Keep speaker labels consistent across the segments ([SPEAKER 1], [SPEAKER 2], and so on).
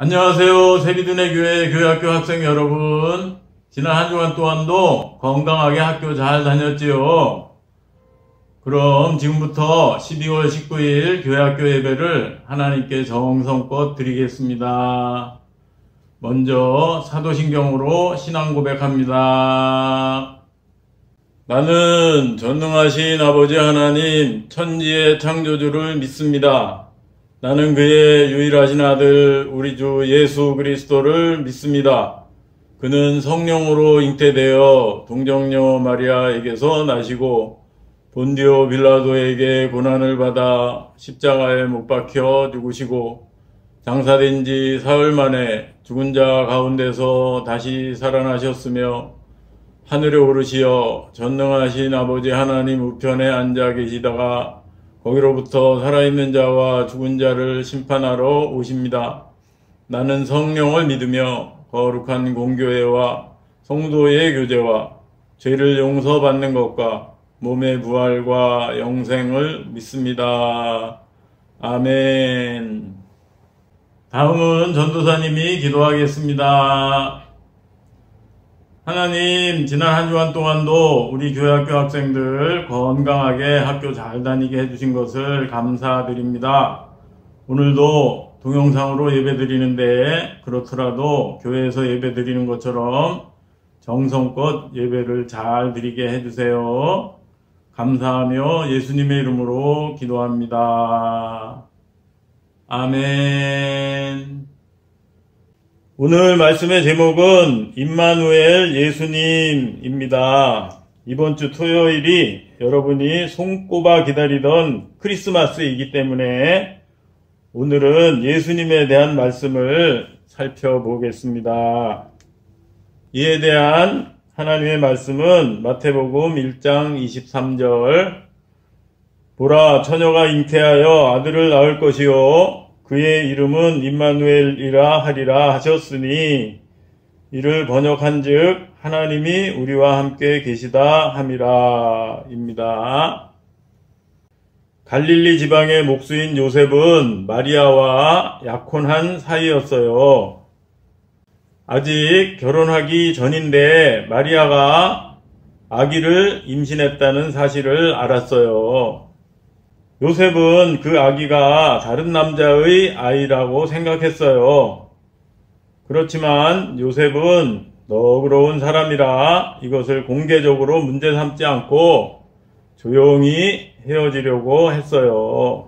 [SPEAKER 1] 안녕하세요. 세리둔의 교회 교회학교 학생 여러분. 지난 한 주간 동안도 건강하게 학교 잘 다녔지요? 그럼 지금부터 12월 19일 교회학교 예배를 하나님께 정성껏 드리겠습니다. 먼저 사도신경으로 신앙 고백합니다. 나는 전능하신 아버지 하나님 천지의 창조주를 믿습니다. 나는 그의 유일하신 아들 우리 주 예수 그리스도를 믿습니다. 그는 성령으로 잉태되어 동정녀 마리아에게서 나시고 본디오 빌라도에게 고난을 받아 십자가에 못 박혀 죽으시고 장사된 지 사흘 만에 죽은 자 가운데서 다시 살아나셨으며 하늘에 오르시어 전능하신 아버지 하나님 우편에 앉아 계시다가 거기로부터 살아있는 자와 죽은 자를 심판하러 오십니다. 나는 성령을 믿으며 거룩한 공교회와 성도의 교제와 죄를 용서받는 것과 몸의 부활과 영생을 믿습니다. 아멘. 다음은 전도사님이 기도하겠습니다. 하나님, 지난 한 주간 동안도 우리 교회학교 학생들 건강하게 학교 잘 다니게 해주신 것을 감사드립니다. 오늘도 동영상으로 예배 드리는데 그렇더라도 교회에서 예배 드리는 것처럼 정성껏 예배를 잘 드리게 해주세요. 감사하며 예수님의 이름으로 기도합니다. 아멘. 오늘 말씀의 제목은 임마누엘 예수님입니다. 이번 주 토요일이 여러분이 손꼽아 기다리던 크리스마스이기 때문에 오늘은 예수님에 대한 말씀을 살펴보겠습니다. 이에 대한 하나님의 말씀은 마태복음 1장 23절 보라 처녀가 잉태하여 아들을 낳을 것이요 그의 이름은 임마누엘이라 하리라 하셨으니 이를 번역한즉 하나님이 우리와 함께 계시다 함이라 입니다. 갈릴리 지방의 목수인 요셉은 마리아와 약혼한 사이였어요. 아직 결혼하기 전인데 마리아가 아기를 임신했다는 사실을 알았어요. 요셉은 그 아기가 다른 남자의 아이라고 생각했어요. 그렇지만 요셉은 너그러운 사람이라 이것을 공개적으로 문제 삼지 않고 조용히 헤어지려고 했어요.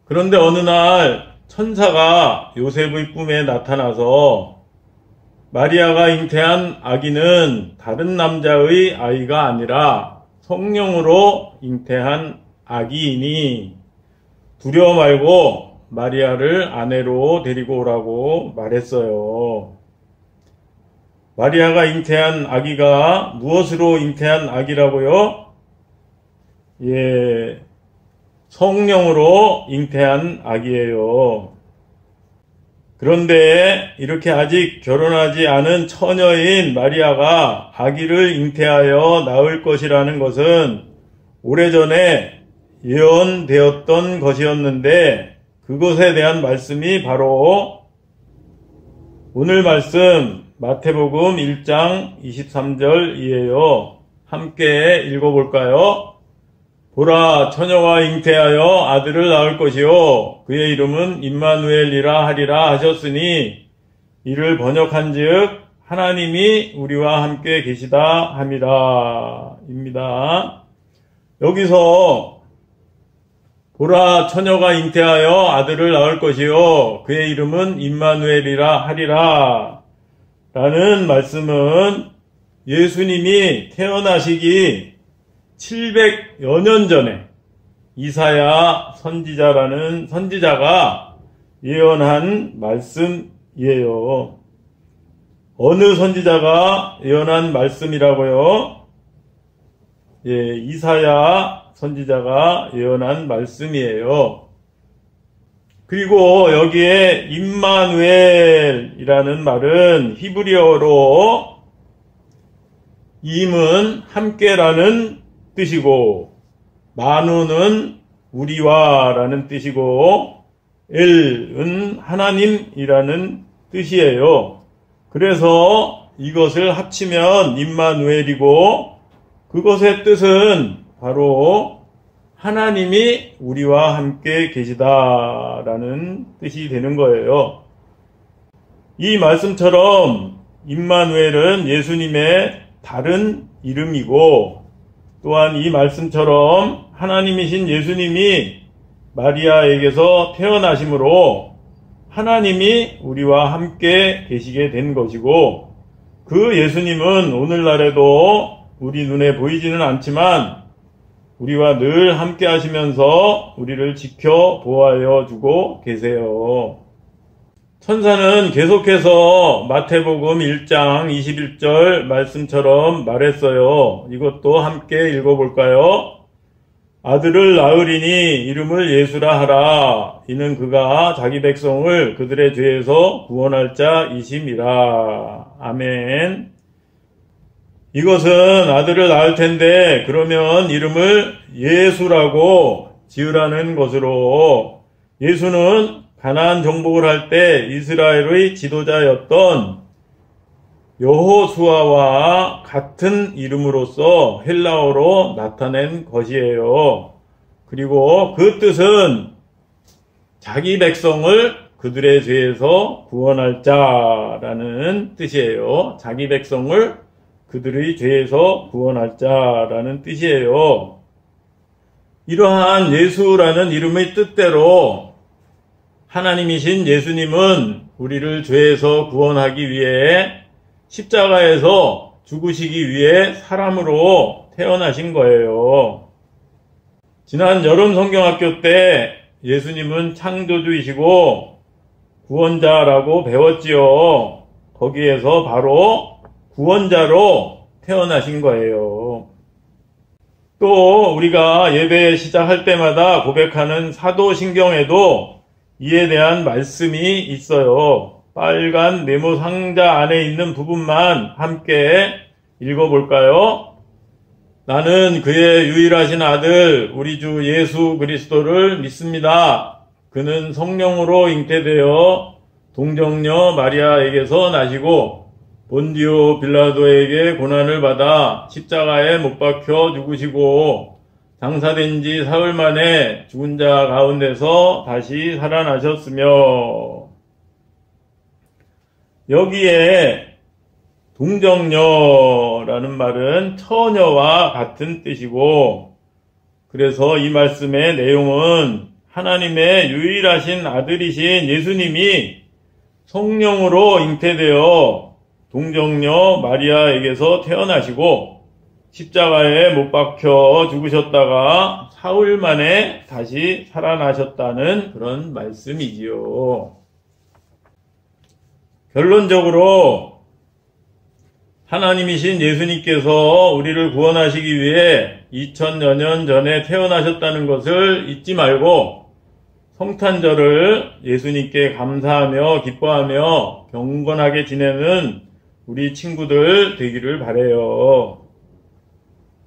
[SPEAKER 1] 그런데 어느 날 천사가 요셉의 꿈에 나타나서 마리아가 잉태한 아기는 다른 남자의 아이가 아니라 성령으로 잉태한 아기이니 두려워 말고 마리아를 아내로 데리고 오라고 말했어요. 마리아가 잉태한 아기가 무엇으로 잉태한 아기라고요? 성령으로 잉태한 아기예요. 그런데 이렇게 아직 결혼하지 않은 처녀인 마리아가 아기를 잉태하여 낳을 것이라는 것은 오래전에 예언되었던 것이었는데 그것에 대한 말씀이 바로 오늘 말씀 마태복음 1장 23절이에요. 함께 읽어볼까요? 보라 처녀가 잉태하여 아들을 낳을 것이요 그의 이름은 임마누엘이라 하리라 하셨으니 이를 번역한즉 하나님이 우리와 함께 계시다 함이라 입니다. 여기서 보라 처녀가 잉태하여 아들을 낳을 것이요 그의 이름은 임마누엘이라 하리라 라는 말씀은 예수님이 태어나시기 700여 년 전에 이사야 선지자라는 선지자가 예언한 말씀이에요. 어느 선지자가 예언한 말씀이라고요? 이사야 선지자가 예언한 말씀이에요. 그리고 여기에 임마누엘이라는 말은 히브리어로 임은 함께라는 뜻이고 마누는 우리와 라는 뜻이고 엘은 하나님이라는 뜻이에요. 그래서 이것을 합치면 임마누엘이고, 그것의 뜻은 바로 하나님이 우리와 함께 계시다라는 뜻이 되는 거예요. 이 말씀처럼 임마누엘은 예수님의 다른 이름이고, 또한 이 말씀처럼 하나님이신 예수님이 마리아에게서 태어나심으로 하나님이 우리와 함께 계시게 된 것이고, 그 예수님은 오늘날에도 우리 눈에 보이지는 않지만 우리와 늘 함께 하시면서 우리를 지켜 보호하여 주고 계세요. 천사는 계속해서 마태복음 1장 21절 말씀처럼 말했어요. 이것도 함께 읽어볼까요? 아들을 낳으리니 이름을 예수라 하라. 이는 그가 자기 백성을 그들의 죄에서 구원할 자이심이라. 아멘. 이것은 아들을 낳을 텐데 그러면 이름을 예수라고 지으라는 것으로, 예수는 가나안 정복을 할 때 이스라엘의 지도자였던 여호수아와 같은 이름으로서 헬라어로 나타낸 것이에요. 그리고 그 뜻은 자기 백성을 그들의 죄에서 구원할 자라는 뜻이에요. 자기 백성을 그들의 죄에서 구원할 자라는 뜻이에요. 이러한 예수라는 이름의 뜻대로 하나님이신 예수님은 우리를 죄에서 구원하기 위해 십자가에서 죽으시기 위해 사람으로 태어나신 거예요. 지난 여름 성경학교 때 예수님은 창조주이시고 구원자라고 배웠지요. 거기에서 바로 구원자로 태어나신 거예요. 또 우리가 예배 시작할 때마다 고백하는 사도신경에도 이에 대한 말씀이 있어요. 빨간 네모 상자 안에 있는 부분만 함께 읽어볼까요? 나는 그의 유일하신 아들 우리 주 예수 그리스도를 믿습니다. 그는 성령으로 잉태되어 동정녀 마리아에게서 나시고 본디오 빌라도에게 고난을 받아 십자가에 못 박혀 죽으시고 장사된 지 사흘 만에 죽은 자 가운데서 다시 살아나셨으며, 여기에 동정녀라는 말은 처녀와 같은 뜻이고, 그래서 이 말씀의 내용은 하나님의 유일하신 아들이신 예수님이 성령으로 잉태되어 동정녀 마리아에게서 태어나시고 십자가에 못 박혀 죽으셨다가 사흘 만에 다시 살아나셨다는 그런 말씀이지요. 결론적으로 하나님이신 예수님께서 우리를 구원하시기 위해 2000여 년 전에 태어나셨다는 것을 잊지 말고 성탄절을 예수님께 감사하며 기뻐하며 경건하게 지내는 우리 친구들 되기를 바라요.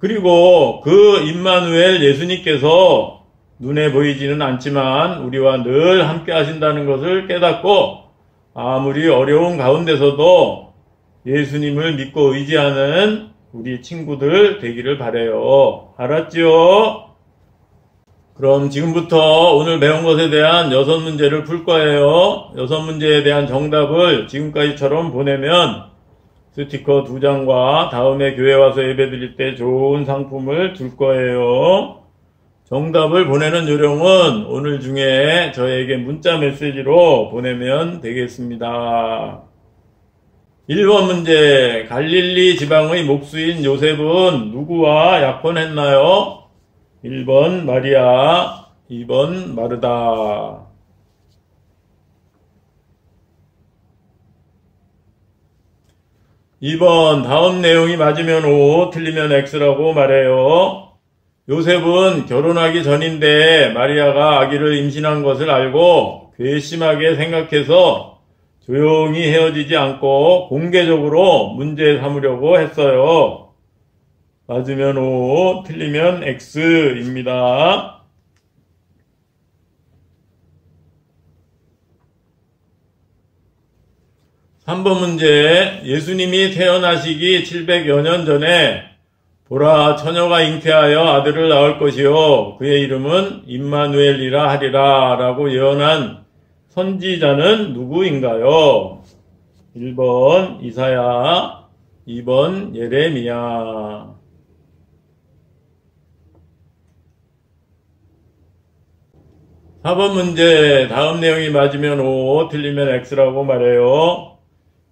[SPEAKER 1] 그리고 그 임마누엘 예수님께서 눈에 보이지는 않지만 우리와 늘 함께 하신다는 것을 깨닫고 아무리 어려운 가운데서도 예수님을 믿고 의지하는 우리 친구들 되기를 바라요. 알았지요? 그럼 지금부터 오늘 배운 것에 대한 6문제를 풀 거예요. 6문제에 대한 정답을 지금까지처럼 보내면 스티커 2장과 다음에 교회 와서 예배 드릴 때 좋은 상품을 줄 거예요. 정답을 보내는 요령은 오늘 중에 저에게 문자 메시지로 보내면 되겠습니다. 1번 문제, 갈릴리 지방의 목수인 요셉은 누구와 약혼했나요? 1번 마리아, 2번 마르다. 2번 다음 내용이 맞으면 O, 틀리면 X라고 말해요. 요셉은 결혼하기 전인데 마리아가 아기를 임신한 것을 알고 괘씸하게 생각해서 조용히 헤어지지 않고 공개적으로 문제 삼으려고 했어요. 맞으면 O, 틀리면 X입니다. 3번 문제. 예수님이 태어나시기 700여 년 전에 보라, 처녀가 잉태하여 아들을 낳을 것이요 그의 이름은 임마누엘이라 하리라 라고 예언한 선지자는 누구인가요? 1번 이사야, 2번 예레미야. 4번 문제. 다음 내용이 맞으면 O, 틀리면 X라고 말해요.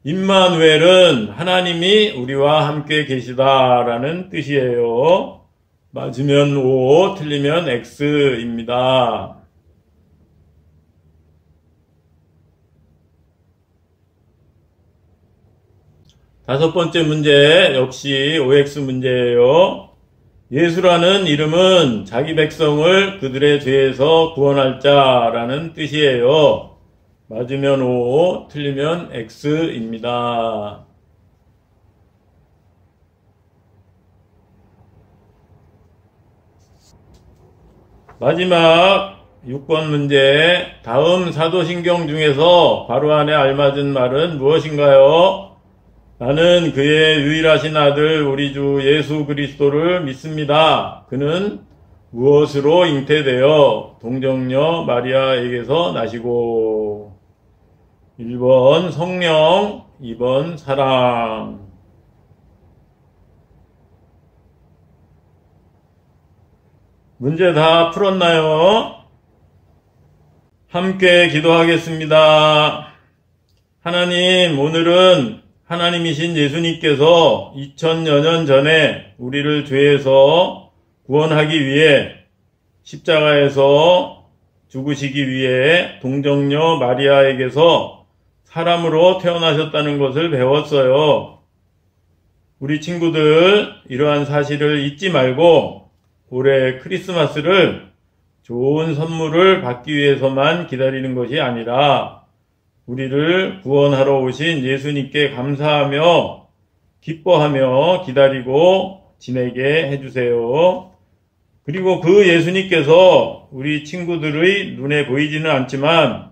[SPEAKER 1] 임마누엘은 하나님이 우리와 함께 계시다라는 뜻이에요. 맞으면 O, 틀리면 X입니다. 5번째 문제 역시 OX 문제예요. 예수라는 이름은 자기 백성을 그들의 죄에서 구원할 자라는 뜻이에요. 맞으면 O, 틀리면 X입니다. 마지막 6번 문제. 다음 사도신경 중에서 바로 안에 알맞은 말은 무엇인가요? 나는 그의 유일하신 아들 우리 주 예수 그리스도를 믿습니다. 그는 무엇으로 잉태되어 동정녀 마리아에게서 나시고. 1번 성령, 2번 사랑. 문제 다 풀었나요? 함께 기도하겠습니다. 하나님, 오늘은 하나님이신 예수님께서 2000여 년 전에 우리를 죄에서 구원하기 위해 십자가에서 죽으시기 위해 동정녀 마리아에게서 사람으로 태어나셨다는 것을 배웠어요. 우리 친구들 이러한 사실을 잊지 말고 올해 크리스마스를 좋은 선물을 받기 위해서만 기다리는 것이 아니라 우리를 구원하러 오신 예수님께 감사하며 기뻐하며 기다리고 지내게 해주세요. 그리고 그 예수님께서 우리 친구들의 눈에 보이지는 않지만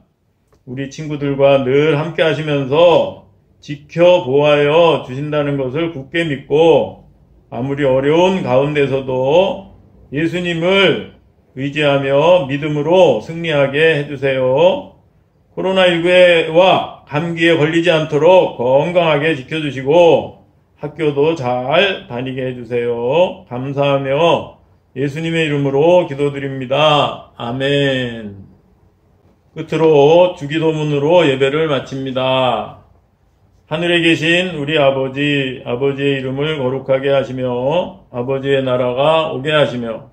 [SPEAKER 1] 우리 친구들과 늘 함께 하시면서 지켜보아여 주신다는 것을 굳게 믿고 아무리 어려운 가운데서도 예수님을 의지하며 믿음으로 승리하게 해주세요. 코로나19와 감기에 걸리지 않도록 건강하게 지켜주시고 학교도 잘 다니게 해주세요. 감사하며 예수님의 이름으로 기도드립니다. 아멘. 끝으로 주기도문으로 예배를 마칩니다. 하늘에 계신 우리 아버지, 아버지의 이름을 거룩하게 하시며 아버지의 나라가 오게 하시며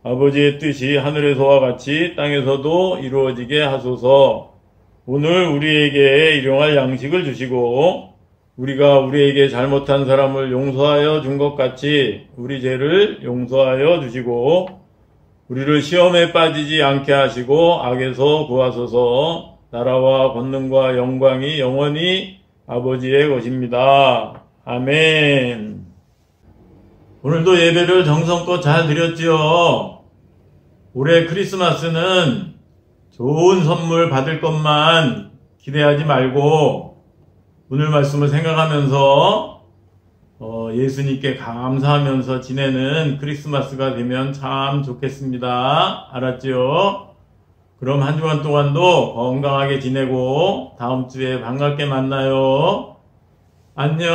[SPEAKER 1] 아버지의 뜻이 하늘에서와 같이 땅에서도 이루어지게 하소서. 오늘 우리에게 일용할 양식을 주시고 우리가 우리에게 잘못한 사람을 용서하여 준 것 같이 우리 죄를 용서하여 주시고 우리를 시험에 빠지지 않게 하시고 악에서 구하소서. 나라와 권능과 영광이 영원히 아버지의 것입니다. 아멘. 오늘도 예배를 정성껏 잘 드렸지요. 올해 크리스마스는 좋은 선물 받을 것만 기대하지 말고 오늘 말씀을 생각하면서 예수님께 감사하면서 지내는 크리스마스가 되면 참 좋겠습니다. 알았죠? 그럼 한 주간 동안도 건강하게 지내고 다음 주에 반갑게 만나요. 안녕.